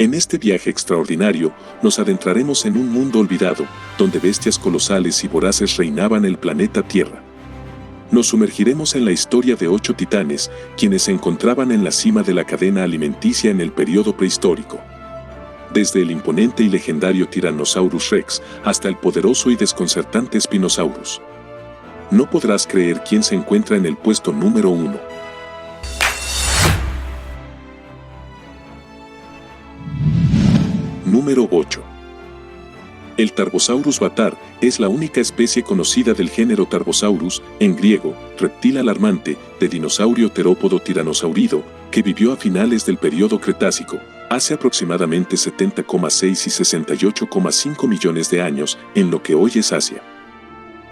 En este viaje extraordinario, nos adentraremos en un mundo olvidado, donde bestias colosales y voraces reinaban el planeta Tierra. Nos sumergiremos en la historia de 8 titanes, quienes se encontraban en la cima de la cadena alimenticia en el periodo prehistórico. Desde el imponente y legendario Tyrannosaurus Rex hasta el poderoso y desconcertante Spinosaurus. No podrás creer quién se encuentra en el puesto número 1. Número 8. El Tarbosaurus batar es la única especie conocida del género Tarbosaurus, en griego, reptil alarmante, de dinosaurio terópodo tiranosaurido, que vivió a finales del período Cretácico, hace aproximadamente 70,6 y 68,5 millones de años, en lo que hoy es Asia.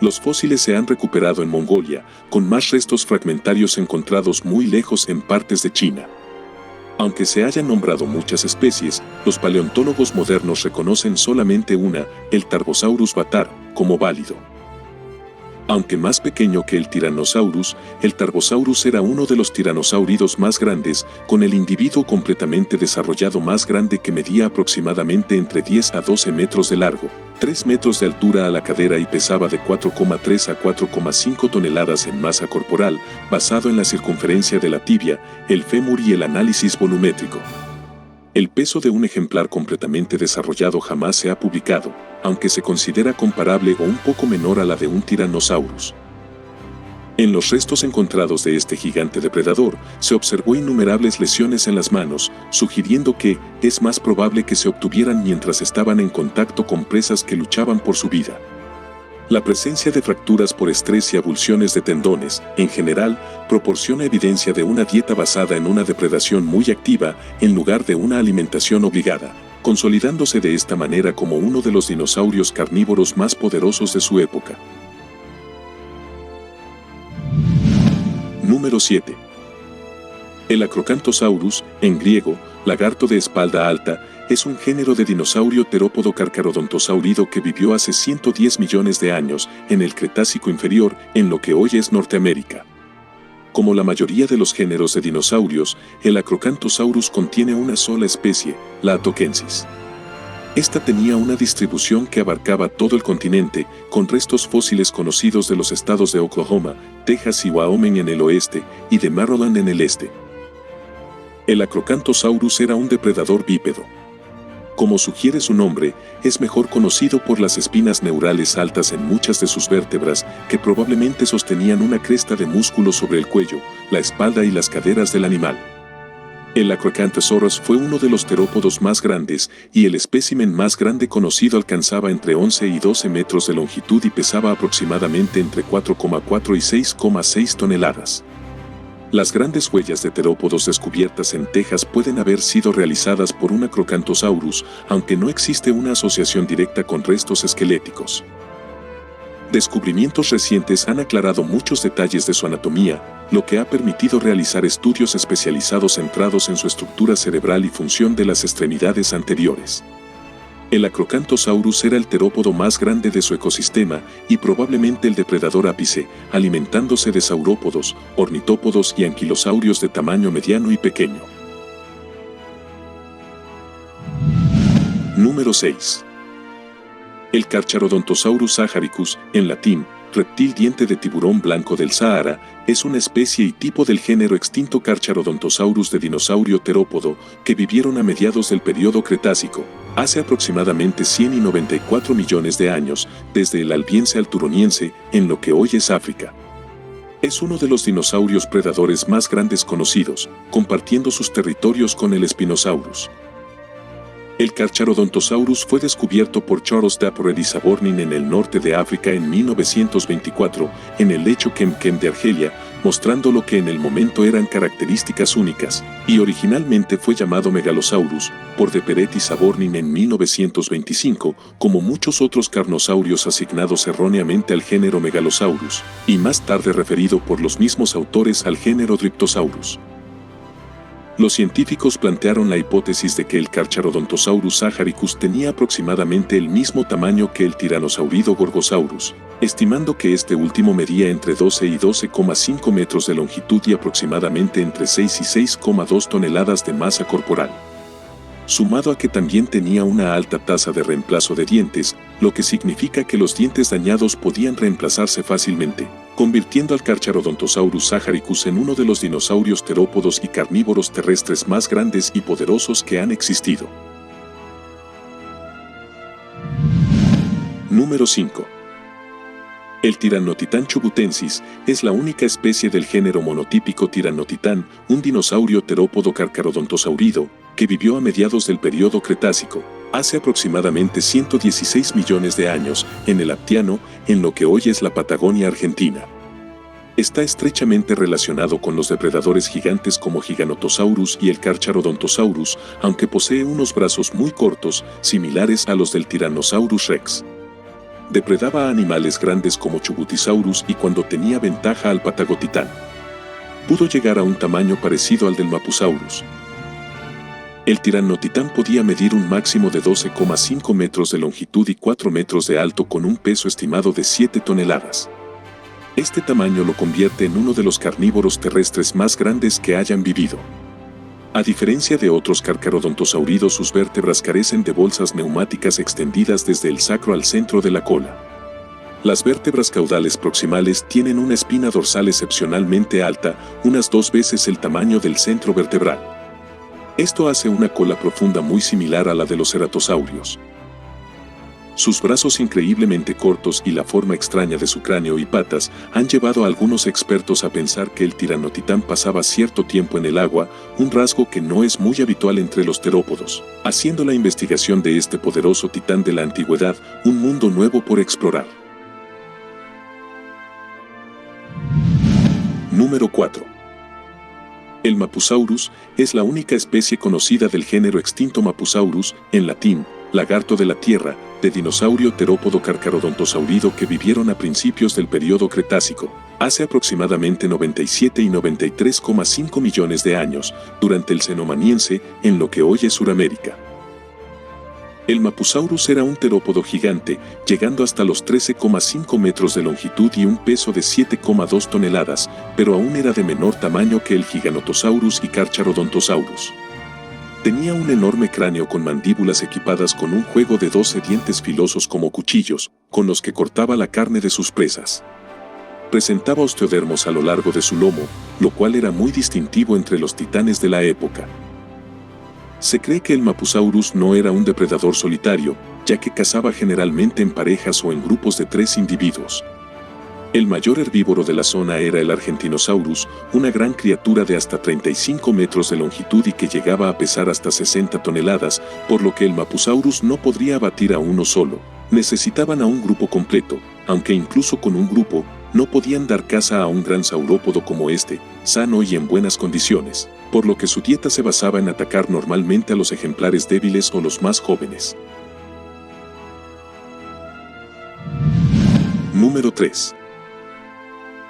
Los fósiles se han recuperado en Mongolia, con más restos fragmentarios encontrados muy lejos en partes de China. Aunque se hayan nombrado muchas especies, los paleontólogos modernos reconocen solamente una, el Tarbosaurus batar, como válido. Aunque más pequeño que el Tyrannosaurus, el Tarbosaurus era uno de los tiranosáuridos más grandes, con el individuo completamente desarrollado más grande que medía aproximadamente entre 10 a 12 metros de largo, 3 metros de altura a la cadera y pesaba de 4,3 a 4,5 toneladas en masa corporal, basado en la circunferencia de la tibia, el fémur y el análisis volumétrico. El peso de un ejemplar completamente desarrollado jamás se ha publicado, aunque se considera comparable o un poco menor a la de un Tyrannosaurus. En los restos encontrados de este gigante depredador, se observó innumerables lesiones en las manos, sugiriendo que es más probable que se obtuvieran mientras estaban en contacto con presas que luchaban por su vida. La presencia de fracturas por estrés y avulsiones de tendones, en general, proporciona evidencia de una dieta basada en una depredación muy activa en lugar de una alimentación obligada, consolidándose de esta manera como uno de los dinosaurios carnívoros más poderosos de su época. Número 7. El Acrocanthosaurus, en griego, lagarto de espalda alta, es un género de dinosaurio terópodo carcharodontosaurido que vivió hace 110 millones de años en el Cretácico inferior, en lo que hoy es Norteamérica. Como la mayoría de los géneros de dinosaurios, el Acrocanthosaurus contiene una sola especie, la Atokensis. Esta tenía una distribución que abarcaba todo el continente, con restos fósiles conocidos de los estados de Oklahoma, Texas y Wyoming en el oeste, y de Maryland en el este. El Acrocanthosaurus era un depredador bípedo. Como sugiere su nombre, es mejor conocido por las espinas neurales altas en muchas de sus vértebras, que probablemente sostenían una cresta de músculo sobre el cuello, la espalda y las caderas del animal. El Acrocanthosaurus fue uno de los terópodos más grandes, y el espécimen más grande conocido alcanzaba entre 11 y 12 metros de longitud y pesaba aproximadamente entre 4,4 y 6,6 toneladas. Las grandes huellas de terópodos descubiertas en Texas pueden haber sido realizadas por un Acrocanthosaurus, aunque no existe una asociación directa con restos esqueléticos. Descubrimientos recientes han aclarado muchos detalles de su anatomía, lo que ha permitido realizar estudios especializados centrados en su estructura cerebral y función de las extremidades anteriores. El Acrocanthosaurus era el terópodo más grande de su ecosistema y probablemente el depredador ápice, alimentándose de saurópodos, ornitópodos y anquilosaurios de tamaño mediano y pequeño. Número 6. El Carcharodontosaurus saharicus, en latín, reptil diente de tiburón blanco del Sahara, es una especie y tipo del género extinto Carcharodontosaurus de dinosaurio terópodo que vivieron a mediados del período Cretácico, hace aproximadamente 100 y 94 millones de años, desde el Albiense al Turoniense, en lo que hoy es África. Es uno de los dinosaurios predadores más grandes conocidos, compartiendo sus territorios con el Spinosaurus. El Carcharodontosaurus fue descubierto por Charles Dapper y Sabornin en el norte de África en 1924, en el lecho Kemkem de Argelia, mostrando lo que en el momento eran características únicas, y originalmente fue llamado Megalosaurus, por Dapper y Sabornin en 1925, como muchos otros carnosaurios asignados erróneamente al género Megalosaurus, y más tarde referido por los mismos autores al género Dryptosaurus. Los científicos plantearon la hipótesis de que el Carcharodontosaurus saharicus tenía aproximadamente el mismo tamaño que el tiranosaurio Gorgosaurus, estimando que este último medía entre 12 y 12,5 metros de longitud y aproximadamente entre 6 y 6,2 toneladas de masa corporal. sumado a que también tenía una alta tasa de reemplazo de dientes, lo que significa que los dientes dañados podían reemplazarse fácilmente, convirtiendo al Carcharodontosaurus saharicus en uno de los dinosaurios terópodos y carnívoros terrestres más grandes y poderosos que han existido. Número 5. El Tirannotitán chubutensis es la única especie del género monotípico Tirannotitán, un dinosaurio terópodo carcharodontosaurido, que vivió a mediados del período Cretácico, hace aproximadamente 116 millones de años, en el Aptiano, en lo que hoy es la Patagonia Argentina. Está estrechamente relacionado con los depredadores gigantes como Giganotosaurus y el Carcharodontosaurus, aunque posee unos brazos muy cortos, similares a los del Tyrannosaurus rex. Depredaba a animales grandes como Chubutisaurus y cuando tenía ventaja al Patagotitán. Pudo llegar a un tamaño parecido al del Mapusaurus. El Tirannotitán podía medir un máximo de 12,5 metros de longitud y 4 metros de alto con un peso estimado de 7 toneladas. Este tamaño lo convierte en uno de los carnívoros terrestres más grandes que hayan vivido. A diferencia de otros carcharodontosauridos, sus vértebras carecen de bolsas neumáticas extendidas desde el sacro al centro de la cola. Las vértebras caudales proximales tienen una espina dorsal excepcionalmente alta, unas 2 veces el tamaño del centro vertebral. Esto hace una cola profunda muy similar a la de los ceratosaurios. Sus brazos increíblemente cortos y la forma extraña de su cráneo y patas han llevado a algunos expertos a pensar que el Tirannotitán pasaba cierto tiempo en el agua, un rasgo que no es muy habitual entre los terópodos, haciendo la investigación de este poderoso titán de la antigüedad un mundo nuevo por explorar. Número 4. El Mapusaurus es la única especie conocida del género extinto Mapusaurus, en latín, lagarto de la tierra, de dinosaurio terópodo carcharodontosaurido que vivieron a principios del período Cretácico, hace aproximadamente 97 y 93,5 millones de años, durante el Cenomaniense, en lo que hoy es Suramérica. El Mapusaurus era un terópodo gigante, llegando hasta los 13,5 metros de longitud y un peso de 7,2 toneladas, pero aún era de menor tamaño que el Giganotosaurus y Carcharodontosaurus. Tenía un enorme cráneo con mandíbulas equipadas con un juego de 12 dientes filosos como cuchillos, con los que cortaba la carne de sus presas. Presentaba osteodermos a lo largo de su lomo, lo cual era muy distintivo entre los titanes de la época. Se cree que el Mapusaurus no era un depredador solitario, ya que cazaba generalmente en parejas o en grupos de 3 individuos. El mayor herbívoro de la zona era el Argentinosaurus, una gran criatura de hasta 35 metros de longitud y que llegaba a pesar hasta 60 toneladas, por lo que el Mapusaurus no podría abatir a uno solo. Necesitaban a un grupo completo, aunque incluso con un grupo, no podían dar caza a un gran saurópodo como este, sano y en buenas condiciones, por lo que su dieta se basaba en atacar normalmente a los ejemplares débiles o los más jóvenes. Número 3.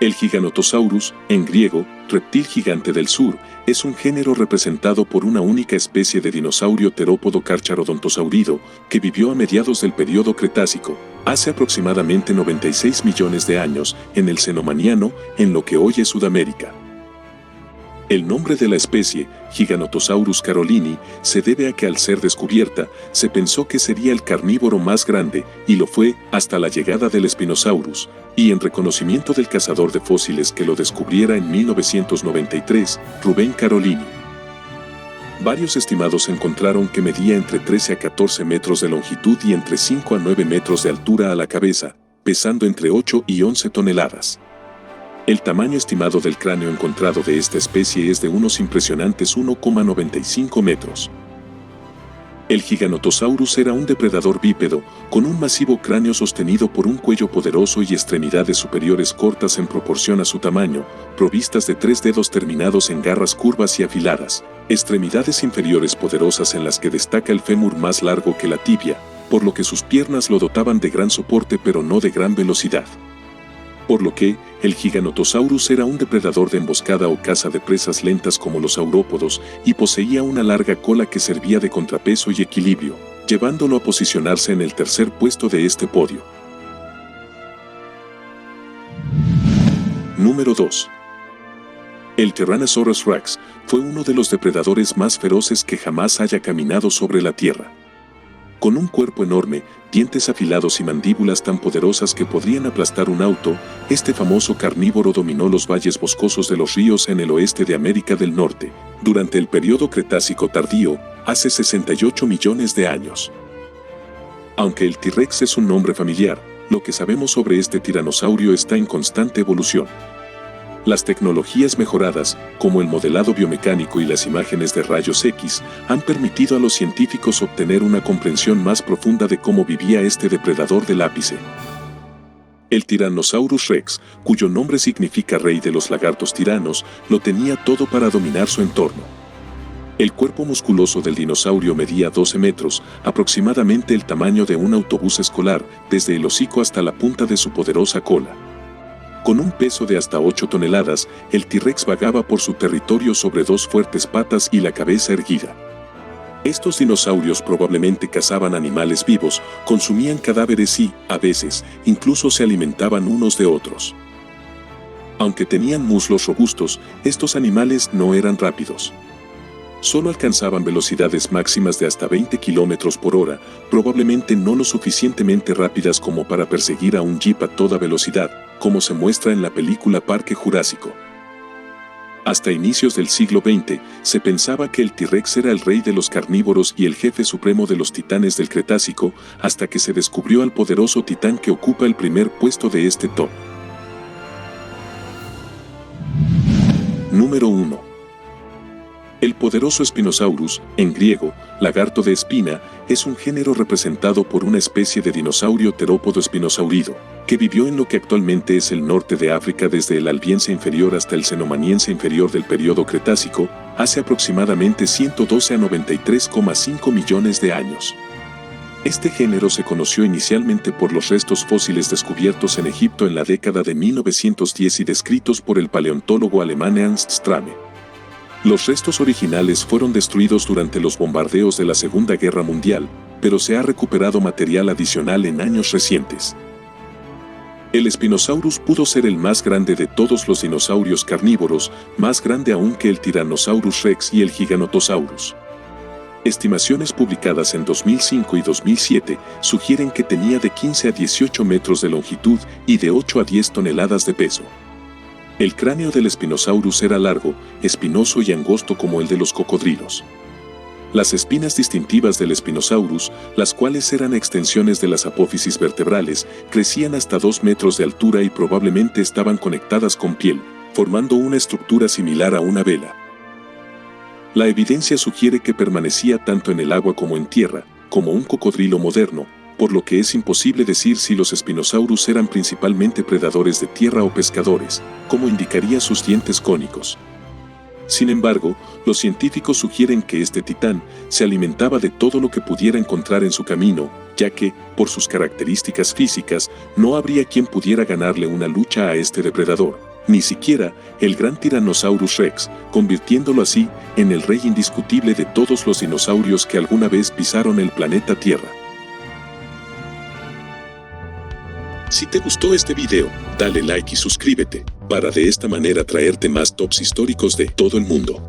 El Giganotosaurus, en griego, reptil gigante del sur, es un género representado por una única especie de dinosaurio terópodo carcharodontosaurido que vivió a mediados del período Cretácico, hace aproximadamente 96 millones de años, en el Cenomaniano, en lo que hoy es Sudamérica. El nombre de la especie, Giganotosaurus carolini, se debe a que al ser descubierta, se pensó que sería el carnívoro más grande, y lo fue hasta la llegada del Spinosaurus, y en reconocimiento del cazador de fósiles que lo descubriera en 1993, Rubén Carolini. Varios estimados encontraron que medía entre 13 a 14 metros de longitud y entre 5 a 9 metros de altura a la cabeza, pesando entre 8 y 11 toneladas. El tamaño estimado del cráneo encontrado de esta especie es de unos impresionantes 1,95 metros. El Giganotosaurus era un depredador bípedo, con un masivo cráneo sostenido por un cuello poderoso y extremidades superiores cortas en proporción a su tamaño, provistas de 3 dedos terminados en garras curvas y afiladas, extremidades inferiores poderosas en las que destaca el fémur más largo que la tibia, por lo que sus piernas lo dotaban de gran soporte pero no de gran velocidad. Por lo que, el Giganotosaurus era un depredador de emboscada o caza de presas lentas como los saurópodos y poseía una larga cola que servía de contrapeso y equilibrio, llevándolo a posicionarse en el tercer puesto de este podio. Número 2. El Tyrannosaurus Rex fue uno de los depredadores más feroces que jamás haya caminado sobre la Tierra. Con un cuerpo enorme, dientes afilados y mandíbulas tan poderosas que podrían aplastar un auto, este famoso carnívoro dominó los valles boscosos de los ríos en el oeste de América del Norte, durante el período Cretácico tardío, hace 68 millones de años. Aunque el T-Rex es un nombre familiar, lo que sabemos sobre este tiranosaurio está en constante evolución. Las tecnologías mejoradas, como el modelado biomecánico y las imágenes de rayos X, han permitido a los científicos obtener una comprensión más profunda de cómo vivía este depredador del ápice. El Tyrannosaurus Rex, cuyo nombre significa rey de los lagartos tiranos, lo tenía todo para dominar su entorno. El cuerpo musculoso del dinosaurio medía 12 metros, aproximadamente el tamaño de un autobús escolar, desde el hocico hasta la punta de su poderosa cola. Con un peso de hasta 8 toneladas, el T-Rex vagaba por su territorio sobre dos fuertes patas y la cabeza erguida. Estos dinosaurios probablemente cazaban animales vivos, consumían cadáveres y, a veces, incluso se alimentaban unos de otros. Aunque tenían muslos robustos, estos animales no eran rápidos. Solo alcanzaban velocidades máximas de hasta 20 km por hora, probablemente no lo suficientemente rápidas como para perseguir a un jeep a toda velocidad, como se muestra en la película Parque Jurásico. Hasta inicios del siglo XX, se pensaba que el T-Rex era el rey de los carnívoros y el jefe supremo de los titanes del Cretácico, hasta que se descubrió al poderoso titán que ocupa el primer puesto de este top. Número 1. El poderoso Spinosaurus, en griego, lagarto de espina, es un género representado por una especie de dinosaurio terópodo espinosaurido, que vivió en lo que actualmente es el norte de África desde el Albiense inferior hasta el Cenomaniense inferior del período Cretácico, hace aproximadamente 112 a 93,5 millones de años. Este género se conoció inicialmente por los restos fósiles descubiertos en Egipto en la década de 1910 y descritos por el paleontólogo alemán Ernst Stramme. Los restos originales fueron destruidos durante los bombardeos de la Segunda Guerra Mundial, pero se ha recuperado material adicional en años recientes. El Spinosaurus pudo ser el más grande de todos los dinosaurios carnívoros, más grande aún que el Tyrannosaurus Rex y el Giganotosaurus. Estimaciones publicadas en 2005 y 2007 sugieren que tenía de 15 a 18 metros de longitud y de 8 a 10 toneladas de peso. El cráneo del Spinosaurus era largo, espinoso y angosto como el de los cocodrilos. Las espinas distintivas del Spinosaurus, las cuales eran extensiones de las apófisis vertebrales, crecían hasta 2 metros de altura y probablemente estaban conectadas con piel, formando una estructura similar a una vela. La evidencia sugiere que permanecía tanto en el agua como en tierra, como un cocodrilo moderno, por lo que es imposible decir si los Spinosaurus eran principalmente predadores de tierra o pescadores, como indicarían sus dientes cónicos. Sin embargo, los científicos sugieren que este titán se alimentaba de todo lo que pudiera encontrar en su camino, ya que, por sus características físicas, no habría quien pudiera ganarle una lucha a este depredador, ni siquiera el gran Tyrannosaurus Rex, convirtiéndolo así en el rey indiscutible de todos los dinosaurios que alguna vez pisaron el planeta Tierra. Si te gustó este video, dale like y suscríbete, para de esta manera traerte más tops históricos de todo el mundo.